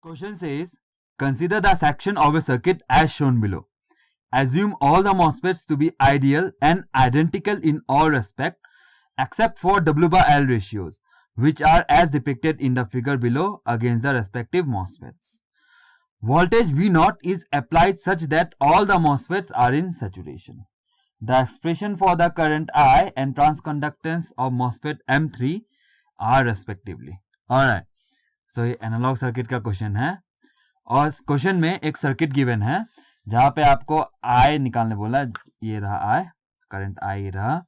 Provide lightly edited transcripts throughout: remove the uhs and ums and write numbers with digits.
Question says, consider the section of a circuit as shown below. Assume all the MOSFETs to be ideal and identical in all respects except for W/L ratios, which are as depicted in the figure below against the respective MOSFETs. Voltage V0 is applied such that all the MOSFETs are in saturation. The expression for the current I and transconductance of MOSFET M3 are respectively. Alright, so ये analogue circuit का question है और question में एक circuit given है जहां पे आपको I निकालने बोला, ये रहा I, करंट I ये रहा,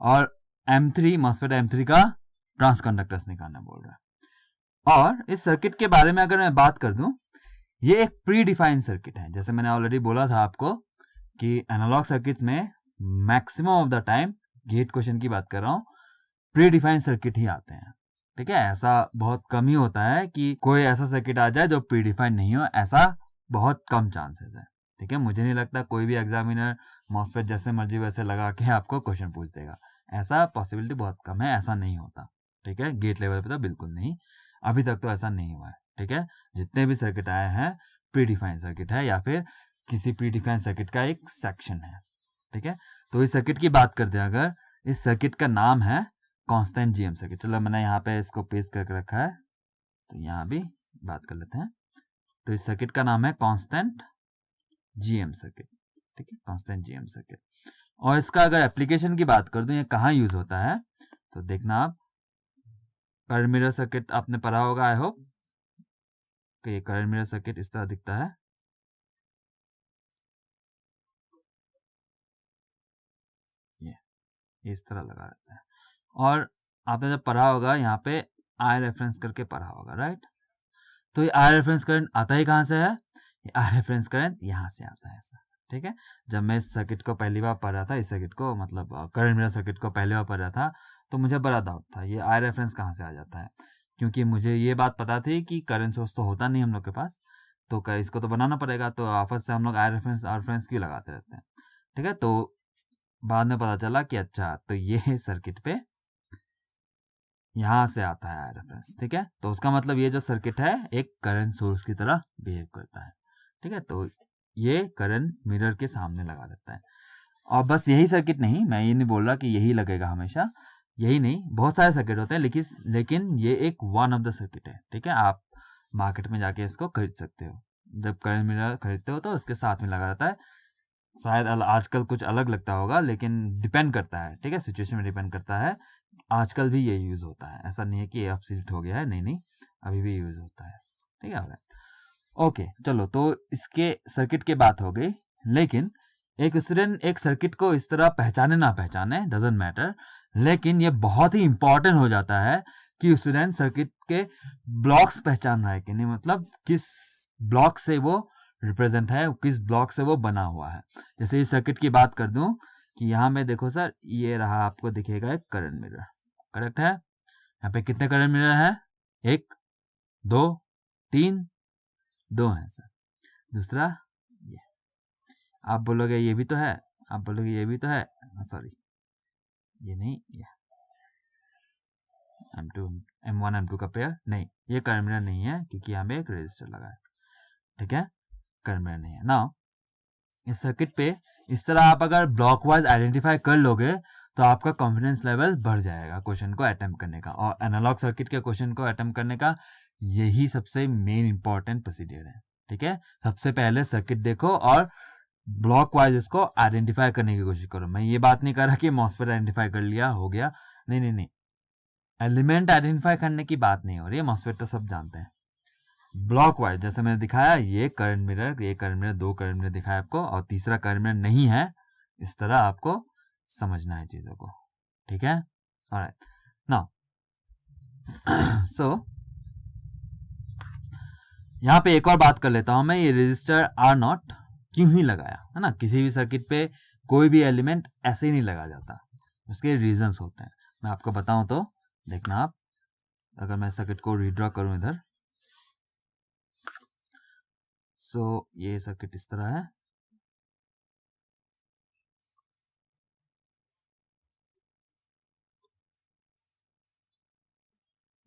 और M3 MOSFET M3 का ट्रांसकंडक्टेंस निकालना बोल रहा है। और इस सर्किट के बारे में अगर मैं बात कर दूं, ये एक प्री डिफाइंड सर्किट है। जैसे मैंने ऑलरेडी बोला था आपको कि एनालॉग सर्किट्स में maximum of the time, GATE question की बात कर रहा हूँ, प्री डिफाइंड सर्किट ही आते हैं। ठीक है, ऐसा बहुत कम ही होता है कि कोई ऐसा सर्किट आ जाए जो प्री डिफाइंड नहीं हो, ऐसा बहुत कम चांसेस है। ठीक है, मुझे नहीं लगता कोई भी एग्जामिनर मॉस्फेट जैसे मर्जी वैसे लगा के आपको क्वेश्चन पूछ देगा, ऐसा पॉसिबिलिटी बहुत कम है, ऐसा नहीं होता। ठीक है, गेट लेवल पे तो बिल्कुल नहीं, अभी तक तो ऐसा नहीं हुआ है। ठीक है, जितने भी सर्किट आए हैं प्री डिफाइंड सर्किट है या फिर किसी प्री डिफाइंड सर्किट का एक सेक्शन है। ठीक है, तो इस सर्किट की बात करते हैं अगर, इस सर्किट का नाम है कांस्टेंट जीएम सर्किट। चलो मैंने यहाँ पे इसको पेस्ट करके रखा है, तो यहाँ भी बात कर लेते हैं। तो इस सर्किट का नाम है कांस्टेंट जीएम सर्किट। ठीक है, कांस्टेंट जीएम सर्किट। और इसका अगर एप्लीकेशन की बात कर दूं, ये कहाँ यूज होता है, तो देखना आप, करंट मिरर सर्किट आपने पढ़ा होगा आई होप कि ये करंट मिरर सर्किट इस तरह दिखता है। ये इस तरह लगा रहता है, और आपने जब पढ़ा होगा यहाँ पे आई रेफरेंस करके पढ़ा होगा, राइट। तो ये आई रेफरेंस करंट आता ही कहाँ से है, ये आई रेफरेंस करंट यहाँ से आता है सर। ठीक है, जब मैं इस सर्किट को पहली बार पढ़ रहा था, इस सर्किट को मतलब करंट मिरर सर्किट को पहली बार पढ़ रहा था, तो मुझे बड़ा डाउट था ये आई रेफरेंस कहाँ से आ जाता है, क्योंकि मुझे ये बात पता थी कि करंट सोर्स तो होता नहीं हम लोग के पास, तो इसको तो बनाना पड़ेगा, तो आपस से हम लोग आई रेफरेंस क्यों लगाते रहते हैं। ठीक है, तो बाद में पता चला कि अच्छा, तो ये सर्किट पे यहाँ से आता है रेफरेंस। ठीक है, तो उसका मतलब ये जो सर्किट है एक करंट सोर्स की तरह बिहेव करता है। ठीक है, तो ये करंट मिरर के सामने लगा देता है। और बस यही सर्किट नहीं, मैं ये नहीं बोल रहा कि यही लगेगा हमेशा, यही नहीं, बहुत सारे सर्किट होते हैं, लेकिन ये एक वन ऑफ द सर्किट है। ठीक है, आप मार्केट में जाके इसको खरीद सकते हो, जब करंट मिरर खरीदते हो तो उसके साथ में लगा रहता है। शायद आजकल कुछ अलग लगता होगा, लेकिन डिपेंड करता है। ठीक है, सिचुएशन में डिपेंड करता है। आजकल भी ये यूज होता है, ऐसा नहीं है कि ये ऑब्सोल्यूट हो गया है, नहीं नहीं, अभी भी यूज होता है। ठीक है, ओके, चलो, तो इसके सर्किट की बात हो गई, लेकिन एक स्टूडेंट एक सर्किट को इस तरह पहचाने ना पहचाने डजंट मैटर, लेकिन ये बहुत ही इंपॉर्टेंट हो जाता है कि स्टूडेंट सर्किट के ब्लॉक्स पहचान रहा है कि नहीं, मतलब किस ब्लॉक से वो रिप्रेजेंट है, किस ब्लॉक से वो बना हुआ है। जैसे इस सर्किट की बात कर दूं कि यहाँ में देखो सर, ये रहा, आपको दिखेगा एक करंट मिरर, करेक्ट है। यहाँ पे कितने करंट मिरर है, एक, दो, तीन, दो हैं सर। दूसरा ये, आप बोलोगे ये भी तो है, आप बोलोगे ये भी तो है, सॉरी ये नहीं, ये M2 M1 M2 का पेयर नहीं, ये करंट मिरर नहीं है क्योंकि यहाँ पे एक रेजिस्टर लगा है। ठीक है, करंट मिरर नहीं है ना। इस सर्किट पे इस तरह आप अगर ब्लॉक वाइज आइडेंटिफाई कर लोगे तो आपका कॉन्फिडेंस लेवल बढ़ जाएगा क्वेश्चन को अटेम्प्ट करने का, और एनालॉग सर्किट के क्वेश्चन को अटेम्प्ट करने का यही सबसे मेन इंपॉर्टेंट प्रोसीजर है। ठीक है, सबसे पहले सर्किट देखो और ब्लॉक वाइज इसको आइडेंटिफाई करने की कोशिश करो। मैं ये बात नहीं कर रहा कि मॉस्फेट आइडेंटिफाई कर लिया हो गया, नहीं नहीं नहीं, एलिमेंट आइडेंटिफाई करने की बात नहीं हो रही है, मॉस्फेट तो सब जानते हैं। ब्लॉक वाइज जैसे मैंने दिखाया, ये करंट मिरर, ये करंट मिरर, दो करंट मिरर दिखाया आपको, और तीसरा करंट मिरर नहीं है, इस तरह आपको समझना है चीजों को। ठीक है, ऑलराइट नाउ सो यहाँ पे एक और बात कर लेता हूं मैं, ये रजिस्टर आर नॉट क्यों ही लगाया है ना, किसी भी सर्किट पे कोई भी एलिमेंट ऐसे ही नहीं लगाया जाता, उसके रीजंस होते हैं। मैं आपको बताऊं तो देखना आप, अगर मैं सर्किट को रीड्रॉ करूं इधर, सो ये सर्किट इस तरह है,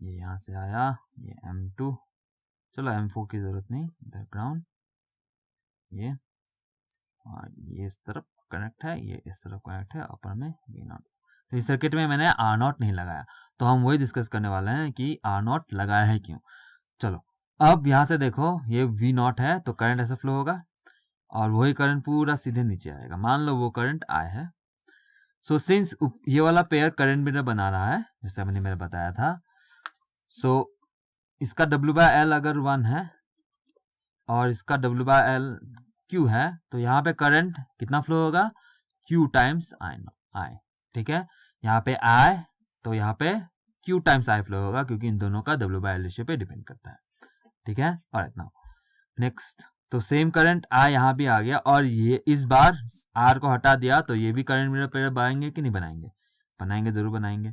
ये यहाँ से आया, ये M2, चलो M4 की जरूरत नहीं, इधर ग्राउंड, ये और ये इस तरफ कनेक्ट है, ये इस तरफ कनेक्ट है, ऊपर में V0। तो इस सर्किट में मैंने R0 नहीं लगाया, तो हम वही डिस्कस करने वाले हैं कि R0 लगाया है क्यों। चलो अब यहाँ से देखो, ये V0 है तो करंट ऐसे फ्लो होगा और वही करंट पूरा सीधे नीचे आएगा। मान लो वो करंट I है। सो सिंस ये वाला पेयर करंट मिरर बना रहा है, जैसे मैंने बताया था, सो इसका W/L अगर 1 है और इसका W/L Q है, तो यहाँ पे करंट कितना फ्लो होगा, Q टाइम्स I। ठीक है, यहाँ पे I तो यहाँ पे Q टाइम्स I फ्लो होगा, क्योंकि इन दोनों का W/L रेशियो पे डिपेंड करता है। ठीक है, और इतना नेक्स्ट, तो सेम करंट I यहाँ भी आ गया, और ये इस बार R को हटा दिया, तो ये भी करंट मिरर पेयर बनाएंगे कि नहीं बनाएंगे, बनाएंगे, जरूर बनाएंगे।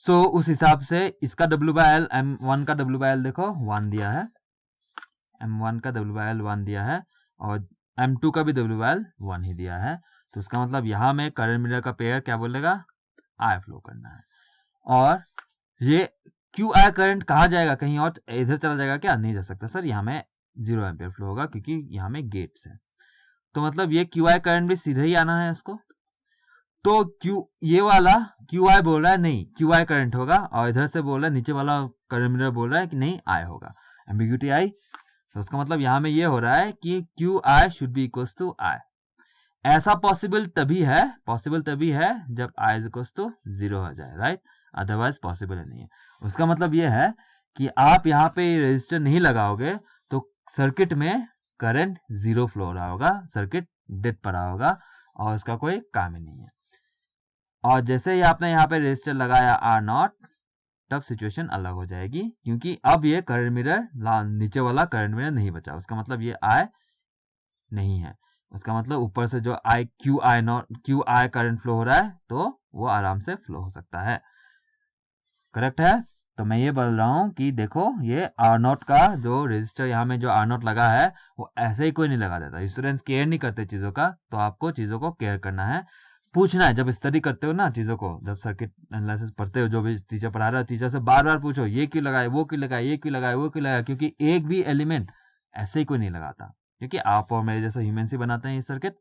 सो उस हिसाब से इसका W/L M1 का W/L देखो 1 दिया है, M1 का W/L 1 दिया है, और M2 का भी W/L 1 ही दिया है। तो इसका मतलब यहाँ में करंट मिरर का पेयर क्या बोलेगा, I फ्लो करना है। और ये QI करंट कहाँ जाएगा, कहीं और इधर चला जाएगा क्या, नहीं जा सकता सर, यहाँ में 0 एम्पियर फ्लो होगा, क्योंकि यहाँ में गेट्स है। तो मतलब ये QI करंट भी सीधे ही आना है इसको। तो ये वाला QI बोल रहा है नहीं QI करंट होगा, और इधर से बोल रहा है, नीचे वाला करंट मिरर बोल रहा है कि नहीं I होगा, एम्बिग्यूटी आई। तो उसका मतलब यहाँ में ये हो रहा है कि QI should be equals to I। ऐसा पॉसिबल तभी है जब I इज इक्वल्स टू 0 हो जाए, राइट, अदरवाइज पॉसिबल नहीं है। उसका मतलब ये है कि आप यहाँ पे रजिस्टर नहीं लगाओगे तो सर्किट में करंट 0 फ्लो हो रहा होगा, सर्किट डेड पड़ा होगा, और उसका कोई काम ही नहीं है। और जैसे ही आपने यहाँ पे रजिस्टर लगाया R0, तब सिचुएशन अलग हो जाएगी, क्योंकि अब ये करंट मिरर नीचे वाला करंट मिरर नहीं बचा। उसका मतलब ये I नहीं है, उसका मतलब ऊपर से जो QI करंट फ्लो हो रहा है, तो वो आराम से फ्लो हो सकता है। करेक्ट है। तो मैं ये बोल रहा हूँ कि देखो, ये R0 का जो रजिस्टर यहाँ में जो R0 लगा है, वो ऐसे ही कोई नहीं लगा देता। स्टूडेंट्स केयर नहीं करते चीज़ों का, तो आपको चीज़ों को केयर करना है, पूछना है। जब स्टडी करते हो ना चीज़ों को, जब सर्किट एनालिसिस पढ़ते हो, जो भी टीचर पढ़ा रहा है, टीचर से बार बार पूछो, ये क्यों लगाए, वो क्यों लगाए, ये क्यों लगाए, वो क्यों लगाए, क्योंकि एक भी एलिमेंट ऐसे ही कोई नहीं लगाता, क्योंकि आप और मेरे जैसे ह्यूमन से बनाते हैं ये सर्किट।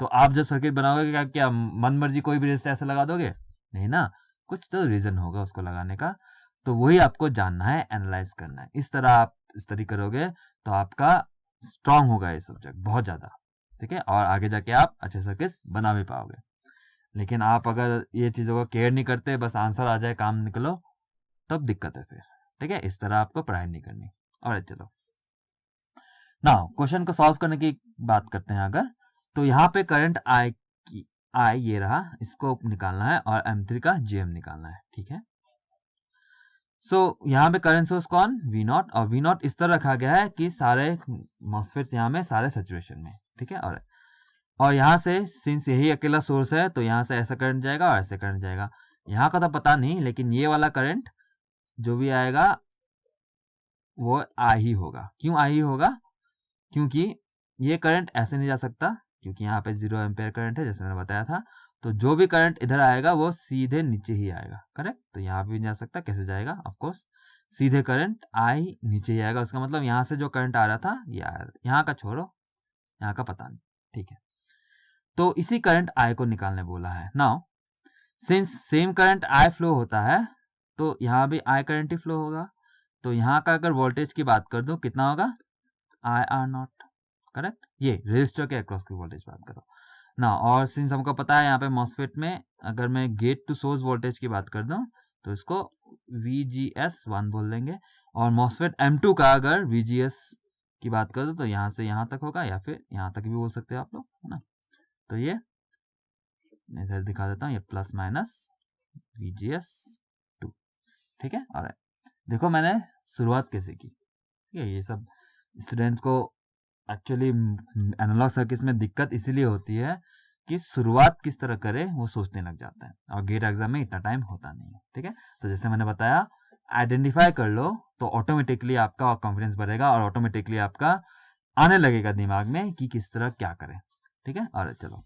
तो आप जब सर्किट बनाओगे, क्या मन मर्जी कोई भी रजिस्टर ऐसे लगा दोगे, नहीं ना, कुछ तो रीजन होगा उसको लगाने का। तो वही आपको जानना है, एनालाइज करना है। इस तरह आप स्टडी करोगे तो आपका स्ट्रांग होगा ये सब्जेक्ट बहुत ज़्यादा, ठीक है, और आगे जाके आप अच्छे सर्किट्स बना भी पाओगे। लेकिन आप अगर ये चीज़ों को केयर नहीं करते, बस आंसर आ जाए, काम निकलो, तब दिक्कत है फिर, ठीक है। इस तरह आपको पढ़ाई नहीं करनी। और चलो नाउ क्वेश्चन को सॉल्व करने की बात करते हैं। अगर तो यहाँ पे करंट I ये रहा, इसको निकालना है, और M3 का GM निकालना है, ठीक है। सो यहाँ पे करंट सोर्स कौन, V0, और V0 इस तरह रखा गया है कि सारे मॉस्फेट्स यहाँ में सारे सैचुरेशन में, ठीक है। और यहाँ से सिंस यही अकेला सोर्स है, तो यहाँ से ऐसा करंट जाएगा और ऐसे करंट जाएगा। यहाँ का तो पता नहीं, लेकिन ये वाला करंट जो भी आएगा वो I ही होगा। क्यों I ही होगा, क्योंकि ये करंट ऐसे नहीं जा सकता, क्योंकि यहाँ पे 0 एम्पेयर करंट है, जैसे मैंने बताया था। तो जो भी करंट इधर आएगा वो सीधे नीचे ही आएगा, करेक्ट। तो यहाँ पे भी नहीं जा सकता, कैसे जाएगा, ऑफ कोर्स सीधे करंट I नीचे ही आएगा। उसका मतलब यहाँ से जो करंट आ रहा था ये आ रहा, यहाँ का छोड़ो, यहाँ का पता नहीं, ठीक है। तो इसी करंट I को निकालने बोला है। Now since same current I flow होता है, तो यहाँ भी I करंट ही फ्लो होगा। तो यहाँ का अगर वोल्टेज की बात कर दूं, कितना होगा, IR0, करेक्ट। ये रजिस्टर के अक्रॉस की वोल्टेज बात करो ना। और सिंस हमको पता है यहाँ पे मॉस्फेट में अगर मैं गेट टू सोर्स वोल्टेज की बात कर दूं, तो इसको VGS1 बोल देंगे। और मॉस्फेट M2 का अगर VGS की बात कर दो, तो यहाँ से यहाँ तक होगा, या फिर यहाँ तक भी बोल सकते हो आप लोग, है ना। तो ये मैं इधर दिखा देता हूँ, ये प्लस माइनस VGS2, ठीक है। और देखो मैंने शुरुआत कैसे की, ठीक है। ये सब स्टूडेंट को एक्चुअली एनालॉग सर्किट्स में दिक्कत इसीलिए होती है कि शुरुआत किस तरह करे वो सोचने लग जाता है, और गेट एग्जाम में इतना टाइम होता नहीं है, ठीक है। तो जैसे मैंने बताया, आइडेंटिफाई कर लो तो ऑटोमेटिकली आपका कॉन्फिडेंस बढ़ेगा, और ऑटोमेटिकली आपका आने लगेगा दिमाग में कि किस तरह क्या करें, ठीक है। और चलो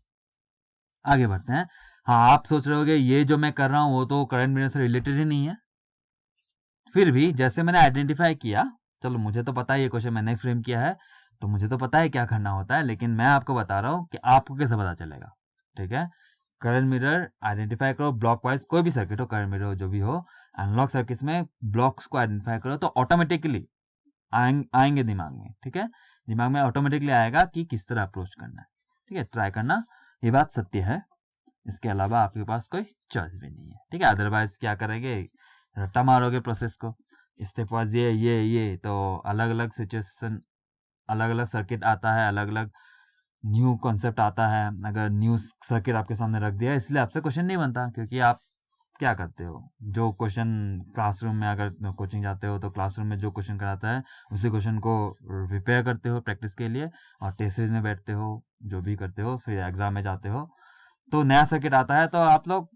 आगे बढ़ते हैं। हाँ, आप सोच रहे होगे ये जो मैं कर रहा हूँ वो तो करंट मिरर से रिलेटेड ही नहीं है। फिर भी जैसे मैंने आइडेंटिफाई किया चलो मुझे तो पता है ये क्वेश्चन मैंने फ्रेम किया है, तो मुझे तो पता है क्या करना होता है, लेकिन मैं आपको बता रहा हूँ कि आपको कैसे पता चलेगा। ठीक है, करंट मिरर आइडेंटिफाई करो, ब्लॉक वाइज कोई भी सर्किट हो, करंट मिरर जो भी हो, एनालॉग सर्किट्स में ब्लॉक्स को आइडेंटिफाई करो तो ऑटोमेटिकली आएंगे दिमाग में। ठीक है, दिमाग में ऑटोमेटिकली आएगा कि किस तरह अप्रोच करना है। ठीक है, ट्राई करना, ये बात सत्य है। इसके अलावा आपके पास कोई चॉइस भी नहीं है। ठीक है, अदरवाइज क्या करेंगे, रट्टा मारोगे प्रोसेस को, स्टेप वाइज ये तो अलग अलग सिचुएशन, अलग अलग सर्किट आता है, अलग अलग न्यू कॉन्सेप्ट आता है। अगर न्यू सर्किट आपके सामने रख दिया, इसलिए आपसे क्वेश्चन नहीं बनता, क्योंकि आप क्या करते हो, जो क्वेश्चन क्लासरूम में, अगर कोचिंग जाते हो तो क्लासरूम में जो क्वेश्चन कराता है उसी क्वेश्चन को प्रिपेयर करते हो प्रैक्टिस के लिए, और टेस्ट सीरीज में बैठते हो, जो भी करते हो, फिर एग्जाम में जाते हो तो नया सर्किट आता है तो आप लोग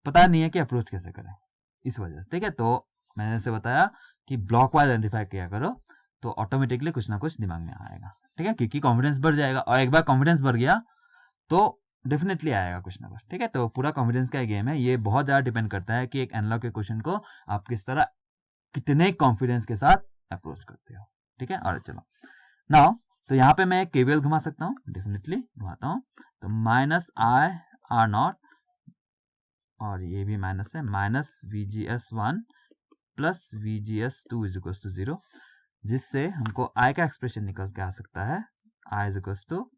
पता नहीं है कि अप्रोच कैसे करें, इस वजह से। ठीक है, तो मैंने जैसे बताया कि ब्लॉक वाइज आइडेंटिफाई किया करो तो ऑटोमेटिकली कुछ ना कुछ दिमाग में आएगा। ठीक है, क्योंकि कॉन्फिडेंस बढ़ जाएगा, और एक बार कॉन्फिडेंस बढ़ गया तो डेफिनेटली आएगा कुछ ना कुछ। ठीक है, तो पूरा कॉन्फिडेंस का गेम है, ये बहुत ज़्यादा डिपेंड करता है कि एक एनालॉग के क्वेश्चन को आप किस तरह, कितने कॉन्फिडेंस के साथ अप्रोच करते हो। ठीक है, और चलो नाउ, तो यहाँ पे मैं केवीएल घुमा सकता हूँ, डेफिनेटली घुमाता हूँ। तो माइनस आई आर नॉट, और ये भी माइनस है, minus VGS1 plus VGS2 is equal to 0, जिससे हमको आई का एक्सप्रेशन निकल के आ सकता है, I is equal to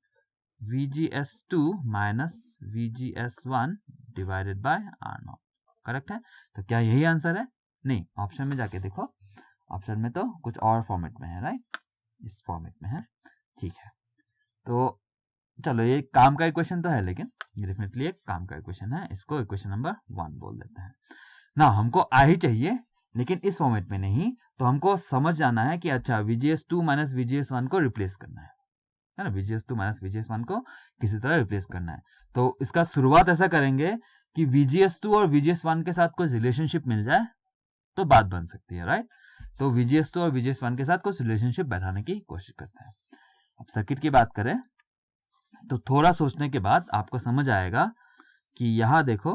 VGS2 minus VGS1 divided by R not. Correct है, तो क्या यही आंसर है? नहीं, ऑप्शन में जाके देखो, ऑप्शन में तो कुछ और फॉर्मेट में है, राइट, इस फॉर्मेट में है। ठीक है, तो चलो ये काम का इक्वेशन तो है, लेकिन ये डेफिनेटली एक काम का इक्वेशन है, इसको इक्वेशन नंबर 1 बोल देते हैं ना। हमको आ ही चाहिए, लेकिन इस फॉर्मेट में नहीं, तो हमको समझ जाना है कि अच्छा VGS2 माइनस VGS1 को रिप्लेस करना है ना, VGS2 माइनस VGS1 को किसी तरह रिप्लेस करना है। तो इसका शुरुआत ऐसा करेंगे कि VGS2 और VGS1 के साथ कुछ रिलेशनशिप मिल जाए तो बात बन सकती है, राइट। तो VGS2 और VGS1 के साथ कुछ रिलेशनशिप बैठाने की कोशिश करते हैं। अब सर्किट की बात करें तो थोड़ा सोचने के बाद आपको समझ आएगा कि यहाँ देखो,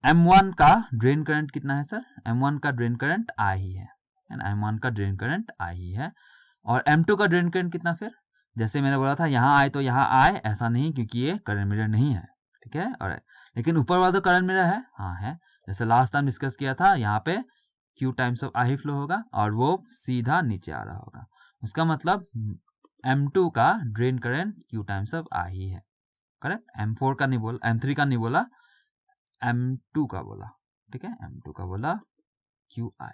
M1 का ड्रेन करंट कितना है सर? M1 का ड्रेन करंट I ही है ना, M1 का ड्रेन करंट I ही है। और M2 का ड्रेन करंट कितना फिर? जैसे मैंने बोला था यहाँ आए तो यहाँ आए, ऐसा नहीं, क्योंकि ये करंट मिरर नहीं है। ठीक है, और लेकिन ऊपर वाला तो करंट मिरर है, हाँ है। जैसे लास्ट टाइम डिस्कस किया था, यहाँ पे Q times of I flow होगा और वो सीधा नीचे आ रहा होगा। उसका मतलब M2 का drain current Q times of I ही है। करेक्ट, M4 का नहीं बोला, M3 का नहीं बोला, M2 का बोला। ठीक है, M2 का बोला QI।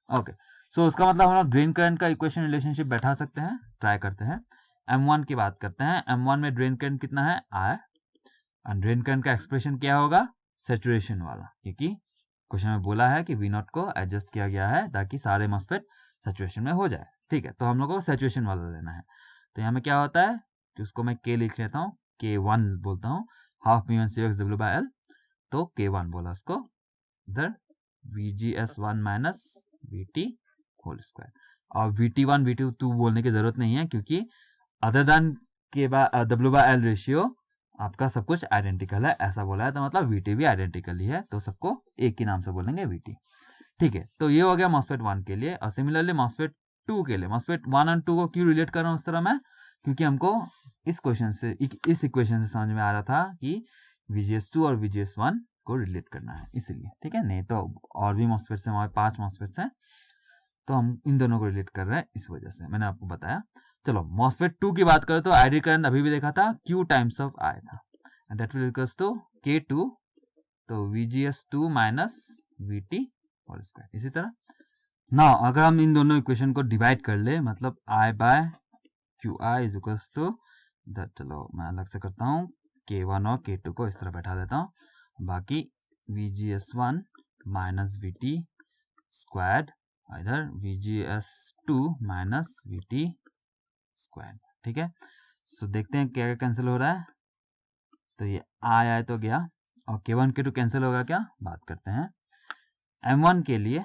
ओके, सो उसका मतलब हम लोग ड्रेन करंट का इक्वेशन रिलेशनशिप बैठा सकते हैं, ट्राई करते हैं। M1 की बात करते हैं, M1 में ड्रेन करंट कितना है? I। और ड्रेन करंट का एक्सप्रेशन क्या होगा? सैचुरेशन वाला, क्योंकि क्वेश्चन में बोला है कि V0 को एडजस्ट किया गया है ताकि सारे मॉस्फेट सैचुरेशन में हो जाए। ठीक है, तो हम लोग को सैचुरेशन वाला लेना है। तो यहाँ में क्या होता है कि उसको मैं K लिख लेता हूँ, K1 बोलता हूँ, हाफ म्यू CX W/L, तो K1 बोला उसको, इधर VGS1 minus VT whole square. और VT1 VT2 बोलने की जरूरत नहीं है, क्योंकि अदर देन W/L रेशियो आपका सब कुछ आइडेंटिकल है, ऐसा बोला है, तो मतलब VT भी आइडेंटिकल ही है, तो सबको एक ही नाम से बोलेंगे VT। ठीक है, तो ये हो गया MOSFET 1 के लिए। और सिमिलरली MOSFET 2 के लिए, MOSFET 1 और 2 को क्यों रिलेट कर रहा हूँ उस तरह मैं, क्योंकि हमको इस क्वेश्चन से, इस इक्वेशन से समझ में आ रहा था कि VGS2 और VGS1 को रिलेट करना है, इसीलिए। ठीक है, नहीं तो और भी MOSFETs हैं, हमारे 5 MOSFETs हैं, तो हम इन दोनों को रिलेट कर रहे हैं, इस वजह से मैंने आपको बताया। चलो MOSFET 2 की बात करें तो आईडी करंट अभी भी देखा था, Q टाइम्स ऑफ I था, and that will equals to K2, तो VGS2 minus VT whole square. इसी तरह ना, अगर हम इन दोनों इक्वेशन को डिवाइड कर ले, मतलब I by QI is equals to, चलो मैं अलग से करता हूँ, K1 और K2 को इस तरह बैठा देता हूँ, बाकी VGS1 माइनस VT स्क्वायर, इधर VGS2 माइनस VT स्क्वायर। ठीक है, सो देखते हैं क्या क्या कैंसिल हो रहा है। तो ये आए तो गया, और K1 K2 कैंसिल होगा क्या, बात करते हैं। M1 के लिए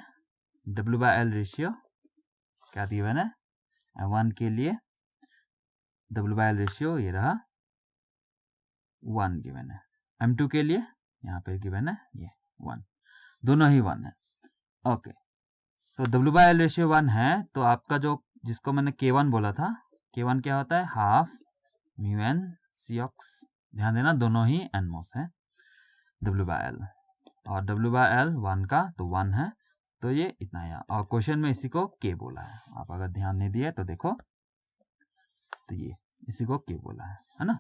W/L रेशियो क्या गिवन है? M1 के लिए W/L रेशियो ये रहा 1 गिवन है। M2 के लिए यहाँ पे गिवन है ये 1, दोनों ही 1 है। ओके, तो W/L रेशियो 1 है, तो आपका जो जिसको मैंने K1 बोला था, K1 क्या होता है, half mu N C ox. ध्यान देना दोनों ही एनमोस है W/L, और W/L 1 का तो 1 है, तो ये इतना है। और क्वेश्चन में इसी को K बोला है, आप अगर ध्यान नहीं दिए तो देखो, तो ये इसी को K बोला है ना,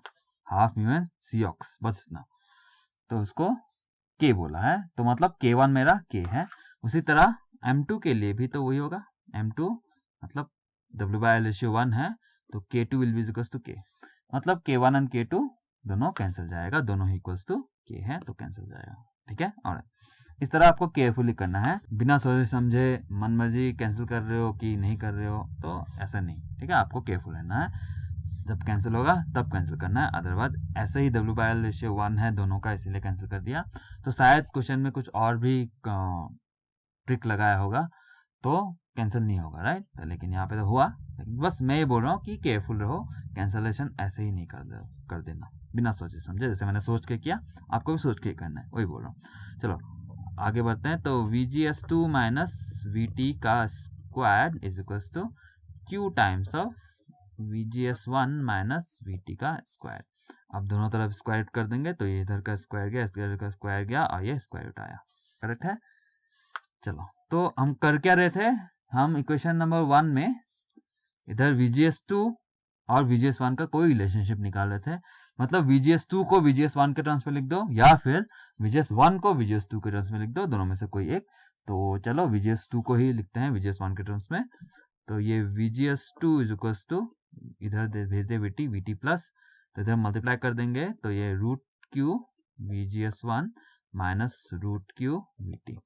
half mu N C ox, बस इतना, तो उसको K बोला है, तो मतलब K1 मेरा K है। उसी तरह M2 के लिए भी तो वही होगा, M2 मतलब W/L रेशियो 1 है, तो K2 will be equals to K, मतलब K1 एंड K2 दोनों कैंसिल जाएगा, दोनों ही इक्वल्स टू K है, तो कैंसिल जाएगा, ठीक है। और इस तरह आपको केयरफुली करना है, बिना सोचे समझे मन मर्जी कैंसिल कर रहे हो कि नहीं कर रहे हो, तो ऐसा नहीं, ठीक है, आपको केयरफुल रहना है, जब कैंसिल होगा तब कैंसिल करना है, अदरवाइज ऐसे ही W/L रेशियो 1 है दोनों का, इसीलिए कैंसिल कर दिया। तो शायद क्वेश्चन में कुछ और भी ट्रिक लगाया होगा तो कैंसिल नहीं होगा, राइट, लेकिन यहाँ पे तो हुआ। लेकिन बस मैं ये बोल रहा हूँ कि केयरफुल रहो, कैंसलेशन ऐसे ही नहीं कर देना बिना सोचे समझे, जैसे मैंने सोच के किया, आपको भी सोच के करना है, वही बोल रहा हूँ। चलो आगे बढ़ते हैं। तो VGS2 माइनस VT का square is equals to Q times of VGS1 minus VT का स्क्वायर। अब दोनों तरफ स्क्वायर कर देंगे, तो ये इधर का स्क्वायर गया, इधर का स्क्वायर गया, और ये स्क्वायर रूट आया, करेक्ट है। चलो तो हम कर क्या रहे थे, हम इक्वेशन नंबर 1 में इधर VGS2 और VGS1 का कोई रिलेशनशिप निकाल रहे थे, मतलब VGS2 को VGS1 के टर्म्स में लिख दो, या फिर VGS1 को VGS2 के टर्म्स में लिख दो, दोनों में से कोई एक। तो चलो VGS2 को ही लिखते हैं VGS1 के टर्म्स में। तो ये VGS2 इज इक्वल्स टू, इधर भेज दे VT प्लस, तो इधर मल्टीप्लाई कर देंगे, तो ये root Q VGS1 minus root Q VT।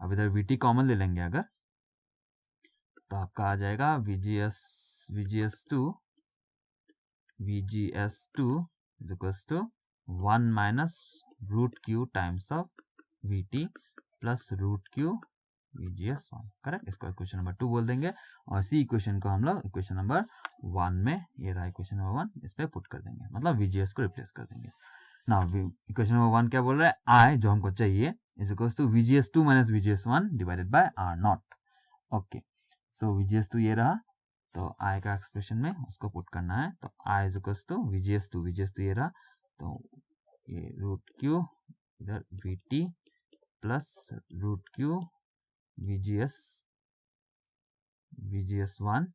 अब इधर VT कॉमन ले लेंगे अगर, तो आपका आ जाएगा VGS2 is equals to 1 minus root Q times of VT plus root Q VGS1, correct. इसको इक्वेशन नंबर 2 बोल देंगे, और इसी इक्वेशन को हम लोग इक्वेशन नंबर 1 में, ये रहा इक्वेशन नंबर 1, इस पे पुट कर देंगे, मतलब VGS को रिप्लेस कर देंगे। ना इक्वेशन नंबर 1 क्या बोल रहा है, I जो हमको चाहिए is equals to VGS2 minus VGS1 divided by R0। Okay, so VGS2 ये रहा, तो I का एक्सप्रेशन में उसको पुट करना है, तो I is equals to VGS2 ये रहा, तो ये रूट क्यू इधर VT plus root Q VGS1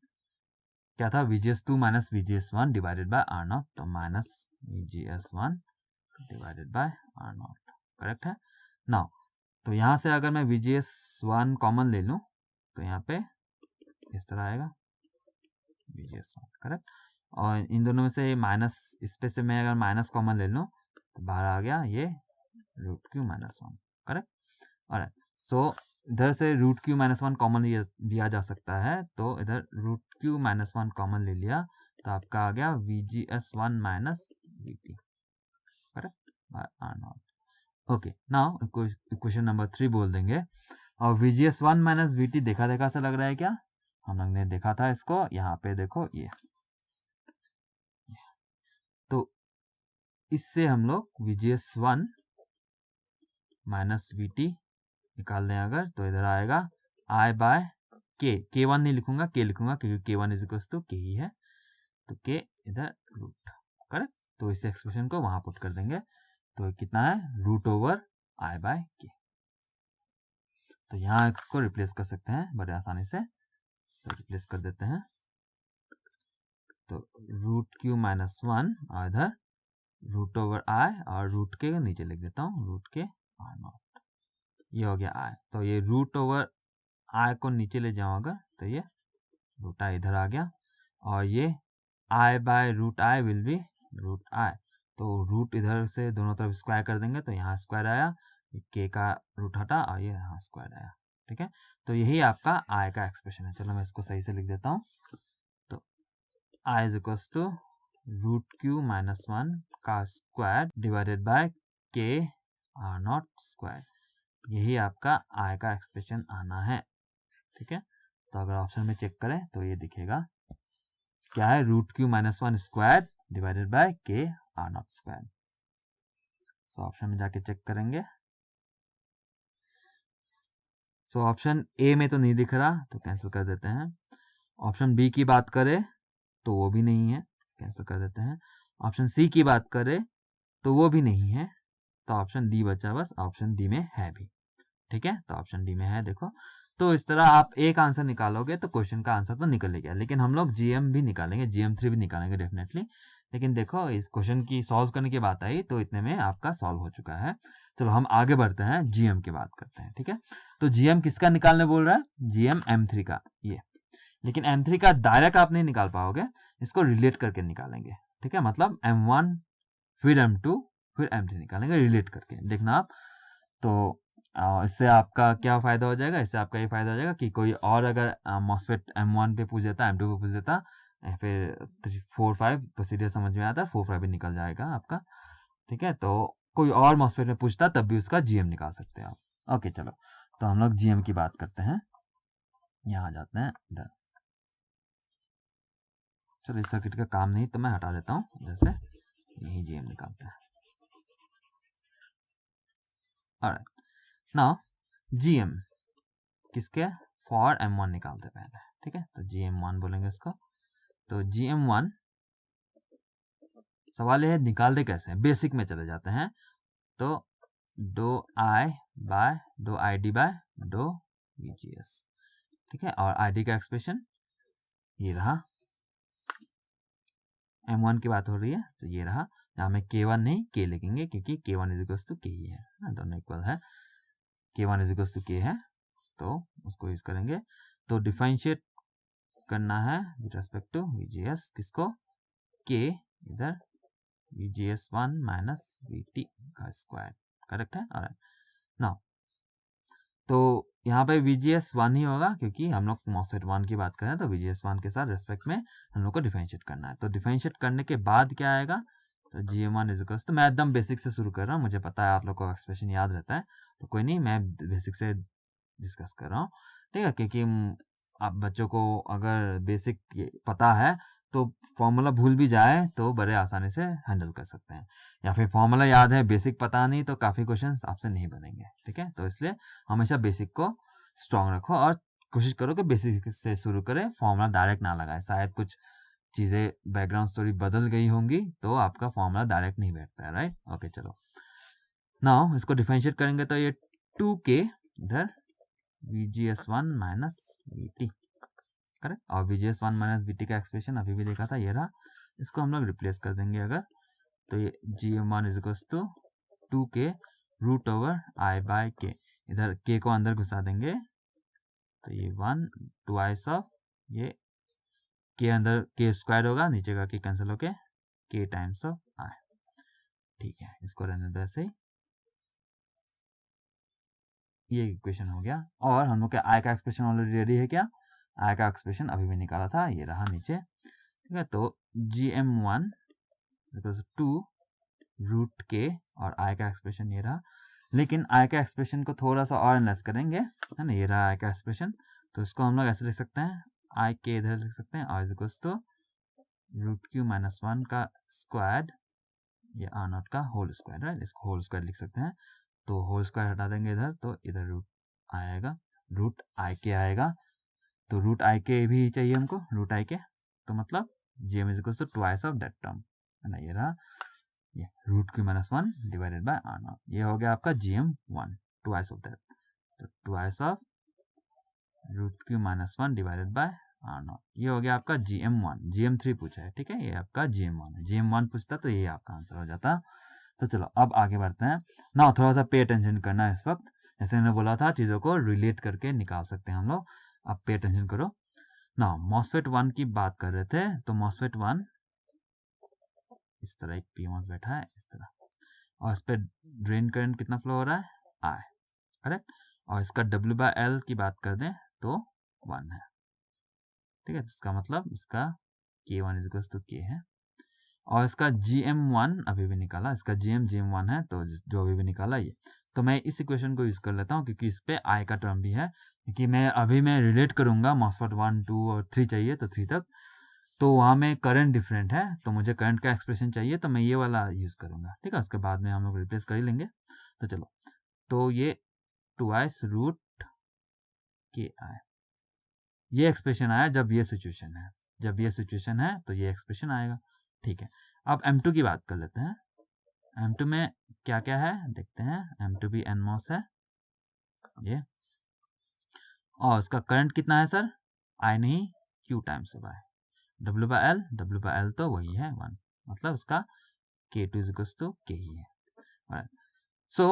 क्या था, VGS2 minus VGS1 divided by R0, तो minus VGS1 divided by R0, correct है। नाउ तो यहाँ से अगर मैं VGS1 कॉमन ले लूँ, तो यहाँ पे इस तरह आएगा VGS1, करेक्ट। और इन दोनों में से माइनस, इस पे से मैं अगर माइनस कॉमन ले लूँ, तो बाहर आ गया ये रूट क्यू माइनस 1, करेक्ट। और सो इधर से रूट क्यू माइनस 1 कॉमन दिया जा सकता है, तो इधर रूट क्यू माइनस 1 कॉमन ले लिया, तो आपका आ गया VGS1 minus VT, correct, by R0। Okay, now equation number 3 बोल देंगे, और VGS1 माइनस VT देखा सा लग रहा है क्या, हम लोग ने देखा था इसको, यहाँ पे देखो ये, तो इससे हम लोग VGS1 माइनस VT निकाल दें अगर, तो इधर आएगा I बाय K, K1 नहीं लिखूंगा, K लिखूंगा, क्योंकि K1 is equals to K ही है, तो K इधर रूट, करेक्ट। तो इस एक्सप्रेशन को वहां पुट कर देंगे, तो कितना है, root over I by K। तो यहाँ इसको रिप्लेस कर सकते हैं बड़े आसानी से, तो रिप्लेस कर देते हैं, तो रूट क्यू माइनस 1 और इधर रूट ओवर I, और रूट के नीचे लिख देता हूँ रूट के R0, ये हो गया I। तो ये रूट ओवर I को नीचे ले जाऊँ अगर, तो ये रूट I इधर आ गया, और ये I by root I will be root I, तो रूट इधर से दोनों तरफ स्क्वायर कर देंगे, तो यहाँ स्क्वायर आया, K का रूट हटा, और ये यहाँ स्क्वायर आया, ठीक है। तो यही आपका I का एक्सप्रेशन है। चलो मैं इसको सही से लिख देता हूँ, तो I is equals to root Q minus 1 का square divided by K R0 square, यही आपका I का एक्सप्रेशन आना है, ठीक है। तो अगर ऑप्शन में चेक करें तो ये दिखेगा क्या है, root Q minus 1 square divided by K R0 square. So option में जाके चेक करेंगे, सो ऑप्शन ए में तो नहीं दिख रहा, तो कैंसिल कर देते हैं। ऑप्शन बी की बात करें तो वो भी नहीं है, कैंसिल कर देते हैं। ऑप्शन सी की बात करें तो वो भी नहीं है, तो ऑप्शन डी बचा, बस ऑप्शन डी में है भी। ठीक है, तो ऑप्शन डी में है, देखो। तो इस तरह आप एक आंसर निकालोगे तो क्वेश्चन का आंसर तो निकल ही गया, लेकिन हम लोग जीएम भी निकालेंगे, GM3 भी निकालेंगे डेफिनेटली। लेकिन देखो इस क्वेश्चन की सॉल्व करने की बात आई तो इतने में आपका सॉल्व हो चुका है। चलो हम आगे बढ़ते हैं, जीएम की बात करते हैं। ठीक है, तो जीएम किसका निकालने बोल रहा है? जीएम M3 का, ये। लेकिन M3 का डायरेक्ट आप नहीं निकाल पाओगे, इसको रिलेट करके निकालेंगे। ठीक है, मतलब M1 फिर M2 फिर M3 निकालेंगे रिलेट करके, देखना आप। तो इससे आपका क्या फ़ायदा हो जाएगा? इससे आपका ये फ़ायदा हो जाएगा कि कोई और अगर मॉस्फेट M1 पे पूछ देता, M2 पे पूछ देता, फिर 3, 4, 5 प्रोसीजर समझ में आता है, 4, 5 भी निकल जाएगा आपका। ठीक है, तो कोई और मॉस्फेट में पूछता तब भी उसका GM निकाल सकते हैं आप। ओके, चलो तो हम लोग GM की बात करते हैं। यहाँ जाते हैं इधर। चलो इस सर्किट का काम नहीं तो मैं हटा देता हूँ इधर से, यही GM निकालते हैं। ऑलराइट, नाउ GM किसके? फॉर M1 निकालते पहले। ठीक है, तो GM1 बोलेंगे इसको। तो GM1 सवाल यह है निकालते कैसे हैं, बेसिक में चले जाते हैं। तो do I bye do I D bye dough VGS। ठीक है, और ID का एक्सप्रेशन ये रहा, M1 की बात हो रही है तो ये रहा। यहाँ में K1 नहीं K लिखेंगे क्योंकि K1 is equals to K ही है, दोनों इक्वल है। K1 is equals to K है तो उसको यूज करेंगे। तो डिफरेंशिएट करना है विद रेस्पेक्ट टू VGS, किसको? K इधर VGS1 माइनस VT का स्क्वायर, करेक्ट है। और नाउ तो यहाँ पे VGS1 ही होगा क्योंकि हम लोग MOSFET 1 की बात करें तो VGS1 के साथ रेस्पेक्ट में हम लोग को डिफरेंशिएट करना है। तो डिफरेंशिएट करने के बाद क्या आएगा? तो GM1 इज इक्वल्स, तो मैं एकदम बेसिक से शुरू कर रहा हूँ, मुझे पता है आप लोग को एक्सप्रेशन याद रहता है, तो कोई नहीं, मैं बेसिक से डिस्कस कर रहा हूँ। ठीक है, क्योंकि आप बच्चों को अगर बेसिक पता है तो फॉर्मूला भूल भी जाए तो बड़े आसानी से हैंडल कर सकते हैं, या फिर फॉर्मूला याद है बेसिक पता नहीं तो काफ़ी क्वेश्चंस आपसे नहीं बनेंगे। ठीक है, तो इसलिए हमेशा बेसिक को स्ट्रॉन्ग रखो और कोशिश करो कि बेसिक से शुरू करें, फॉर्मूला डायरेक्ट ना लगाए। शायद कुछ चीज़ें बैकग्राउंड स्टोरी बदल गई होंगी तो आपका फॉर्मूला डायरेक्ट नहीं बैठता है, राइट। ओके, चलो नाउ इसको डिफरेंशिएट करेंगे तो ये 2K इधर VGS1 माइनस VT, करेक्ट। और VGS1 माइनस VT का एक्सप्रेशन अभी भी देखा था, ये रहा। इसको हम लोग रिप्लेस कर देंगे अगर, तो ये GM1 is equals to 2K root over I by K, इधर K को अंदर घुसा देंगे तो ये 1 ट्वाइस ऑफ ये K अंदर K स्क्वायर होगा, नीचे का K कैंसिल होके K टाइम्स ऑफ I। ठीक है, इसको रहने दो ऐसे ही, ये इक्वेशन हो गया। और हम लोग का I का एक्सप्रेशन ऑलरेडी रेडी है क्या? I का एक्सप्रेशन अभी भी निकाला था, ये रहा नीचे। ठीक है, तो GM1 बिकॉज 2 रूट K और I का एक्सप्रेशन ये रहा। लेकिन I का एक्सप्रेशन को थोड़ा सा और एनालाइज करेंगे, है ना, ये रहा I का एक्सप्रेशन। तो इसको हम लोग ऐसे लिख सकते हैं, I K इधर लिख सकते हैं, और इज तो रूट Q माइनस 1 का स्क्वायर, ये R0 का होल स्क्वायर, राइट, इसको होल स्क्वायर लिख सकते हैं। तो होल स्क्वायर हटा देंगे इधर, तो इधर रूट आएगा, रूट IK आएगा। तो रूट IK भी चाहिए हमको, रूट IK, तो मतलब GM is equal to twice of that term, है ना, ये रहा, ये root Q minus 1 divided by R0, ये हो गया आपका GM1 ट्वाइस ऑफ दैट। तो twice of root Q minus 1 divided by R0, ये हो गया आपका GM1। GM3 पूछा है, ठीक है, ये आपका GM1 है। GM1 पूछता तो ये आपका आंसर हो जाता। तो चलो अब आगे बढ़ते हैं ना, थोड़ा सा पे अटेंशन करना है इस वक्त। जैसे मैंने बोला था चीज़ों को रिलेट करके निकाल सकते हैं हम लोग, अब पे अटेंशन करो ना। MOSFET 1 की बात कर रहे थे, तो MOSFET 1 इस तरह एक PMOS बैठा है इस तरह, और इस पर ड्रेन करंट कितना फ्लो हो रहा है? I, correct. और इसका W/L की बात कर दें तो 1 है। ठीक है, इसका मतलब इसका K1 is equal to K है। और इसका GM1 अभी भी निकाला, इसका GM1 है, तो जो अभी भी निकाला ये, तो मैं इस इक्वेशन को यूज़ कर लेता हूँ क्योंकि इस पे I का टर्म भी है, क्योंकि मैं रिलेट करूँगा MOSFET 1, 2 और 3 चाहिए तो 3 तक, तो वहाँ में करंट डिफरेंट है, तो मुझे करंट का एक्सप्रेशन चाहिए, तो मैं ये वाला यूज़ करूँगा। ठीक है, उसके बाद में हम लोग रिप्लेस कर ही लेंगे। तो चलो, तो ये ट्वाइस रूट के आई। ये एक्सप्रेशन आया जब ये सिचुएशन है, जब ये सिचुएशन है तो ये एक्सप्रेशन आएगा। ठीक है, अब M2 की बात कर लेते हैं। M2 में क्या क्या है देखते हैं। M2 भी NMOS है ये, और उसका करंट कितना है सर, I नहीं Q times of I। W/L तो वही है 1, मतलब उसका K2 = K ही है। सो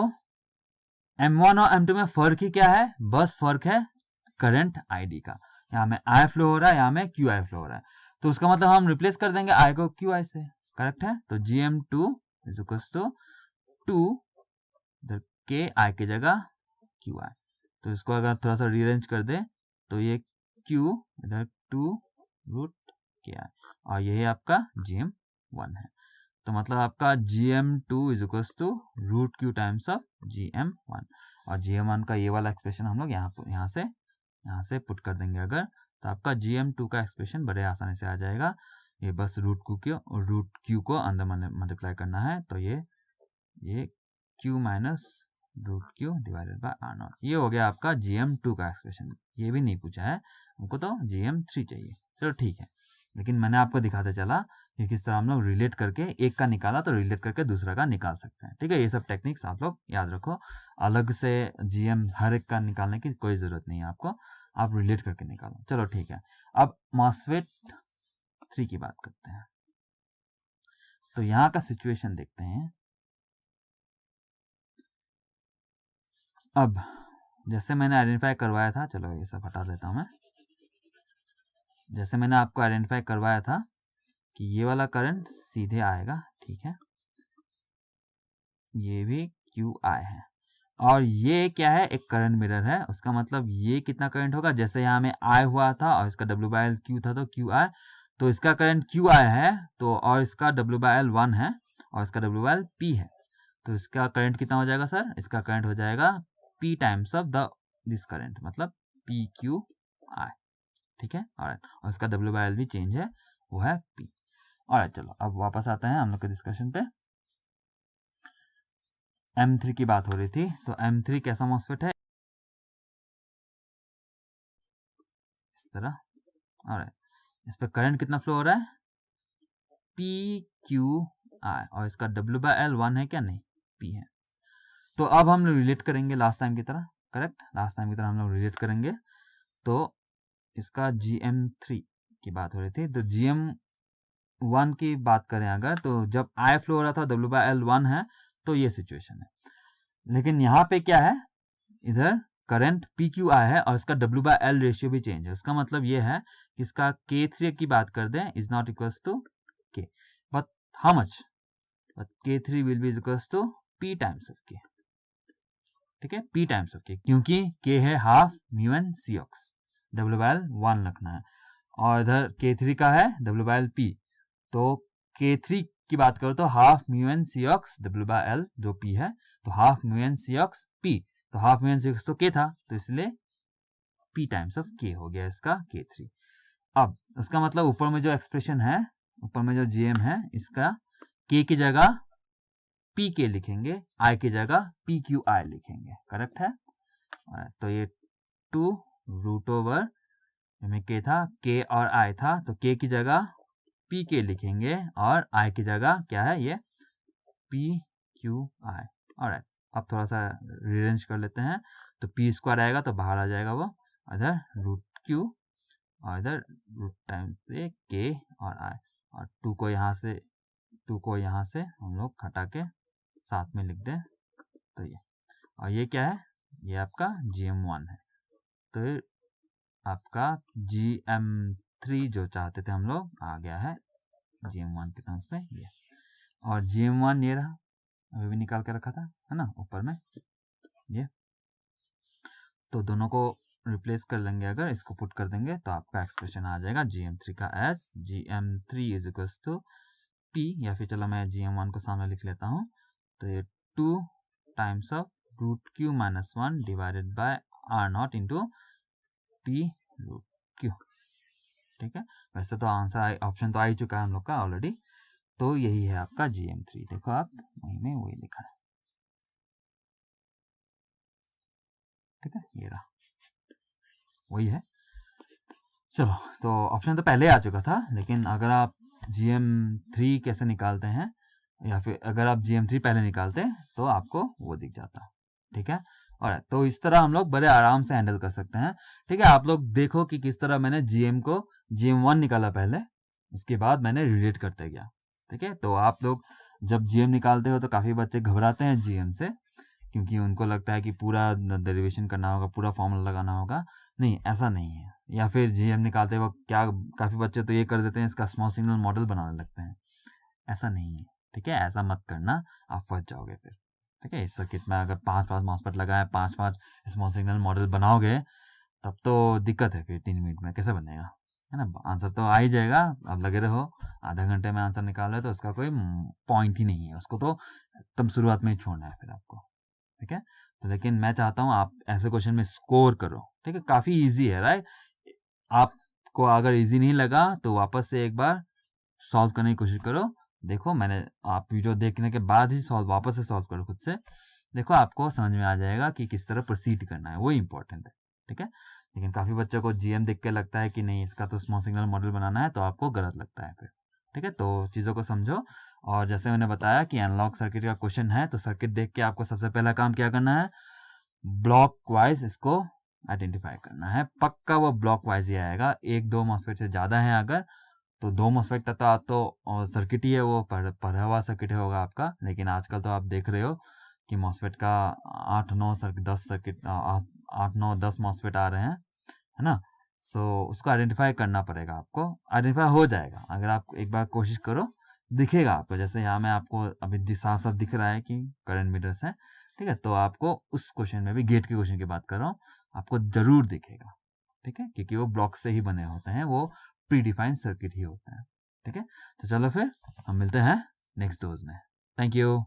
M1 और M2 में फर्क ही क्या है, बस फर्क है करंट ID का। यहाँ में I फ्लो हो रहा है, यहाँ में QI फ्लो हो रहा है, तो उसका मतलब हम रिप्लेस कर देंगे I को QI से। करेक्ट है, तो GM2 = 2 इधर KI की जगह QI। तो इसको अगर थोड़ा सा रीअरेंज कर दे तो ये Q इधर 2√KI, और यही आपका GM1 है। तो मतलब आपका GM2 = √Q times of GM1, और GM1 का ये वाला एक्सप्रेशन हम लोग यहाँ से पुट कर देंगे अगर, तो आपका GM2 का एक्सप्रेशन बड़े आसानी से आ जाएगा। ये बस √Q को अंदर मल्टीप्लाई करना है, तो ये Q minus √Q divided by R0। ये हो गया आपका GM2 का एक्सप्रेशन। ये भी नहीं पूछा है हमको, तो GM3 चाहिए। चलो ठीक है, लेकिन मैंने आपको दिखाते चला कि किस तरह हम लोग रिलेट करके एक का निकाला तो रिलेट करके दूसरा का निकाल सकते हैं। ठीक है, ये सब टेक्निक्स आप लोग याद रखो, अलग से GM हर एक का निकालने की कोई ज़रूरत नहीं है आपको, आप रिलेट करके निकालो। चलो ठीक है, अब MOSFET 3 की बात करते हैं। तो यहाँ का सिचुएशन देखते हैं। अब जैसे मैंने आइडेंटिफाई करवाया था, चलो ये सब हटा देता हूँ मैं। जैसे मैंने आपको आइडेंटिफाई करवाया था कि ये वाला करंट सीधे आएगा, ठीक है, ये भी QI है, और ये क्या है, एक करंट मिरर है। उसका मतलब ये कितना करंट होगा, जैसे यहाँ में I हुआ था और इसका W/L Q था, तो QI, तो इसका करंट QI है, तो और इसका W/L 1 है और इसका W/L P है, तो इसका करंट कितना हो जाएगा सर, इसका करंट हो जाएगा P times of this current, मतलब PQI। ठीक है, और इसका W/L भी चेंज है, वो है P। ऑलराइट, चलो अब वापस आते हैं हम लोग के डिस्कशन पे। M3 की बात हो रही थी, तो M3 कैसा मॉस्फेट है, इस तरह। ऑलराइट, इस पे करंट कितना फ्लो हो रहा है, PQI, और इसका W/L 1 है क्या, नहीं, P है। तो अब हम लोग रिलेट करेंगे लास्ट टाइम की तरह। करेक्ट, लास्ट टाइम की तरह हम लोग रिलेट करेंगे। तो इसका GM3 की बात हो रही थी, तो GM1 की बात करें अगर, तो जब I फ्लो हो रहा था, W/L 1 है, तो ये सिचुएशन है। लेकिन यहाँ पे क्या है, इधर करंट PQI है और इसका W/L रेशियो भी चेंज है। उसका मतलब ये है कि इसका K3 की बात कर दें, is not equals to K, but how much, but K3 will be equals to P times of K। ठीक है, P टाइम्स ऑफ K, क्योंकि K है half mu N C ox, W/L 1 रखना है, और इधर K3 का है W/L P, तो K3 की बात करो तो half mu N C ox W/L जो P है, तो half mu N C ox P, तो half mu N C ox तो K था, तो इसलिए P टाइम्स ऑफ K हो गया इसका K3। अब उसका मतलब ऊपर में जो एक्सप्रेशन है, ऊपर में जो GM है, इसका K की जगह PK लिखेंगे, I की जगह PQI लिखेंगे। करेक्ट है, तो ये 2 में K था, K और I था, तो K की जगह PK लिखेंगे और I की जगह क्या है, ये PQI। ऑलराइट, अब थोड़ा सा रीअरेंज कर लेते हैं, तो P² आएगा तो बाहर आ जाएगा वो, इधर √Q और इधर रूट टाइम से K और I, और 2 को यहाँ से हम लोग हटा के साथ में लिख दें, तो ये, और ये क्या है, ये आपका GM1 है। तो ये आपका GM3 जो चाहते थे हम लोग, आ गया है GM1 के टर्म्स में ये, और GM1 ये रहा, अभी भी निकाल के रखा था, है ना, ऊपर में ये। तो दोनों को रिप्लेस कर लेंगे, अगर इसको पुट कर देंगे तो आपका एक्सप्रेशन आ जाएगा GM3 का एस GM3 is equals to P, या फिर चलो मैं GM1 को सामने लिख लेता हूँ, तो ये 2 times of √Q minus 1 divided by R0 into P√Q। ठीक है, वैसे तो आंसर ऑप्शन तो आ ही चुका है हम लोग का ऑलरेडी, तो यही है आपका GM3। देखो आप वही में वही लिखा है। ठीक है, ये रहा। वही है। चलो, तो ऑप्शन तो पहले आ चुका था, लेकिन अगर आप GM3 कैसे निकालते हैं, या फिर अगर आप GM3 पहले निकालते तो आपको वो दिख जाता। ठीक है, और तो इस तरह हम लोग बड़े आराम से हैंडल कर सकते हैं। ठीक है, आप लोग देखो कि किस तरह मैंने GM1 निकाला पहले, उसके बाद मैंने रिलेट करते गया। ठीक है, तो आप लोग जब GM निकालते हो तो काफ़ी बच्चे घबराते हैं GM से, क्योंकि उनको लगता है कि पूरा डेरिवेशन करना होगा, पूरा फॉर्मूला लगाना होगा। नहीं, ऐसा नहीं है। या फिर GM निकालते वक्त क्या, काफ़ी बच्चे तो ये कर देते हैं, इसका स्मॉल सिग्नल मॉडल बनाने लगते हैं। ऐसा नहीं है। ठीक है, ऐसा मत करना, आप फंस जाओगे फिर। ठीक है, इस सर्किट में अगर 5-5 मॉसफेट लगाए, 5-5 स्मॉल सिग्नल मॉडल बनाओगे, तब तो दिक्कत है फिर 3 मिनट में कैसे बनेगा, है ना। आंसर तो आ ही जाएगा, अब लगे रहो, आधा घंटे में आंसर निकाल रहे तो उसका कोई पॉइंट ही नहीं है, उसको तो एकदम शुरुआत में ही छोड़ना है फिर आपको। ठीक है, तो लेकिन मैं चाहता हूँ आप ऐसे क्वेश्चन में स्कोर करो। ठीक है, काफ़ी ईजी है, राइट। आपको अगर ईजी नहीं लगा तो वापस से एक बार सॉल्व करने की कोशिश करो। देखो, मैंने आप वीडियो देखने के बाद ही वापस से सॉल्व करो खुद से। देखो, आपको समझ में आ जाएगा कि किस तरह प्रोसीड करना है, वो इंपॉर्टेंट है। ठीक है, लेकिन काफ़ी बच्चों को GM देख के लगता है कि नहीं, इसका तो स्मॉल सिग्नल मॉडल बनाना है, तो आपको गलत लगता है फिर। ठीक है, तो चीज़ों को समझो। और जैसे मैंने बताया कि एनालॉग सर्किट का क्वेश्चन है, तो सर्किट देख के आपको सबसे पहला काम क्या करना है, ब्लॉक वाइज इसको आइडेंटिफाई करना है। पक्का वो ब्लॉक वाइज ही आएगा। 1-2 मॉसफेट से ज़्यादा है अगर, तो 2 मॉसफेट तक तो सर्किट ही है, वो पढ़ा हुआ सर्किट होगा आपका। लेकिन आजकल तो आप देख रहे हो कि मॉसफेट का 8-9 सर्किट 10 सर्किट 8-9-10 मॉसफेट आ रहे हैं, है ना। सो उसको आइडेंटिफाई करना पड़ेगा आपको। आइडेंटिफाई हो जाएगा अगर आप एक बार कोशिश करो, दिखेगा आपको। जैसे यहाँ में आपको अभी साफ साफ दिख रहा है कि करंट मीटर्स है। ठीक है, तो आपको उस क्वेश्चन में भी, गेट के क्वेश्चन की बात कर रहा हूँ, आपको जरूर दिखेगा। ठीक है, क्योंकि वो ब्लॉक से ही बने होते हैं, वो प्री डिफाइंड सर्किट ही होते हैं। ठीक है, तो चलो फिर हम मिलते हैं नेक्स्ट डोज में। Thank you.